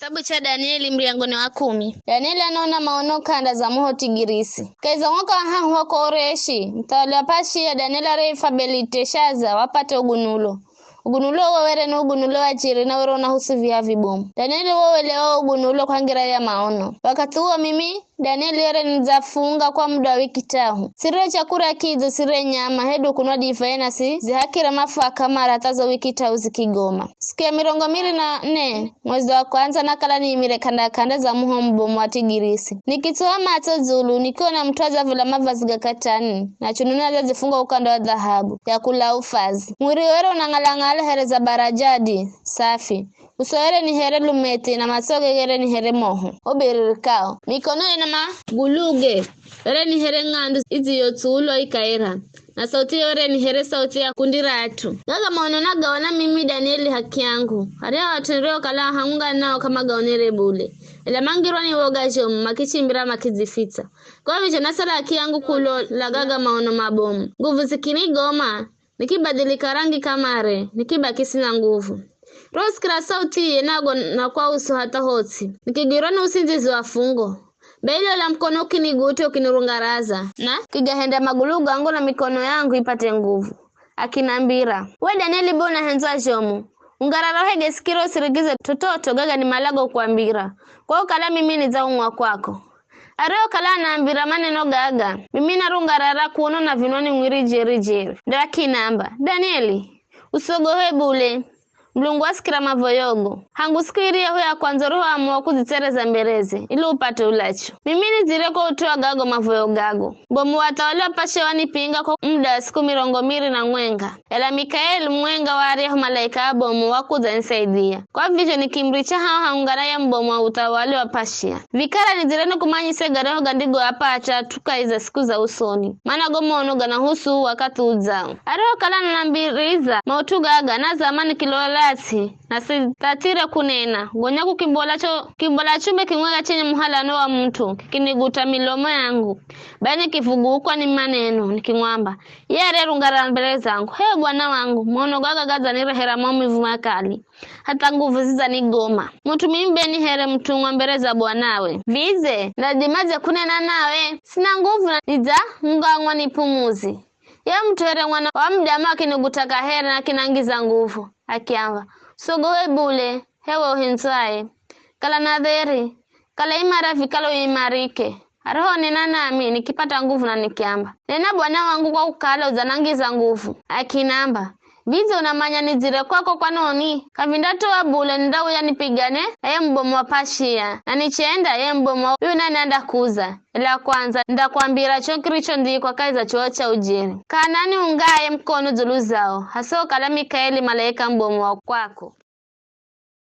Kitabu cha Danieli mlangoni wa 10. Danieli anaona maono kanda za muho Tigirisi. Kaiza mwaka hahu wa Koreshi, mtawala pashi ya Danieli arefa Beliteshaza wapate ugunulo. Ugunulo wawere na ugunulo wa chiri na wero na husu vya vibomu. Danieli waweleo ugunulo kwa ngira ya maono. Wakati huo mimi Danieli yere nizafunga kwa muda wa wiki tahu. Sire chakura kizo sire nyama hedu kunwa difaenasi zihakira mafaka mara tazo wiki tahu zikigoma. Siku ya 24 mwezi wa kwanza nakala ni imire kanda za muho mbomu wa Tigirisi. Nikitoa mato zulu nikiwa na mtwaza vila mavazi gakatani na chununa za zifunga ukanda wa dhahabu ya kula ufazi. Mwiri were unangalangala here za barajadi safi. Usoere ni here lumete na masoge here ni here moho. Obiririkao. Mikono ina maguluge. Ere ni here ngandu izi yotuulo ikaira. Na sauti yore ni here sauti ya kundiratu. Gaga maono na gawana mimi Danieli haki yangu. Haria watenreo kala haunga nao kama gaonere bule. Ila mangirwa ni woga jomu makichimbira makizifita. Kwa hivyo nasala haki yangu kulo la gaga maono mabomu. Nguvu zikini goma. Nikibadilika rangi kamare. Nikibaki sina nguvu. Rose kila sauti yenago na kwa uso hata hoti. Nikigirona usinzizi wa fungo. Beilo la mkono ukinigute ukinirungaraza. Na kigahenda magulugu angu na mikono yangu ipate nguvu. Akinambira. We Danieli bona henza jomu. Ungararahe sikiro sirigize tutoto gaga ni malago kuambira. Kwa ukala mimi ni zaungwa kwako. Areo kala naambira maneno gaga. Mimi narungarara kuono na vinoni mwiri jeri. Ndaki namba. Danieli. Usogohe bule. Mlungu asikira mavoyogo. Hangu sikiria huya kwanza roho amuwa kuzitereza mbereze. Ili upate ulacho. Mimi nizireko utuwa gago mavoyogago. Bomu watawala pashe wanipinga kwa muda siku 200 na mwenga. Ela Mikaeli mwenga wariyahu malaika bomu wakuza nisaidia. Kwa vivyo nikimricha hao haungara ya mbomu wa utawali wa pashia. Vikara nizireno kumanyise gareho gandigo hapa acha tuka iza siku za usoni. Mana gomo onoga na husu wakati uzao. Areo kala nambiriza mautugaga na zamani kilola na sitatire kunena gonyaku kimbola chumbe kingwega chenye muhalano wa mtu kiniguta milomo yangu bani kivugukwa ni maneno nikimwamba yere rungara mbele zangu he bwana wangu muono gaga nirehera maumivu makali hata nguvu ziza nigoma mtu mimbe ni here mtungwa mbele za bwanawe vize nadimaze kunena nawe sina nguvu na niza ngangwa nipumuzi ya mtu here mwana wa mdama kinugutaka here na kinangiza nguvu akiamba sogowe bule hewa uhinzae kala nadheri kala imarafi kala uimarike aroho nena nami nikipata nguvu na nikiamba nena bwana wangu kwa ukala uzanangiza nguvu akinamba bizo unamanya nizire kwako kwa noni kavindato wa bule ndau ya nipigane aye mbomu wa pashia na nichenda aye mbomu wa uyu nanda kuza ila kwanza ndakwambira chokiricho ndikwa kaiza chuo cha ujiri kanani ungaye mkono zulu zao haso kala Mikaeli malaika mbomu wa kwako.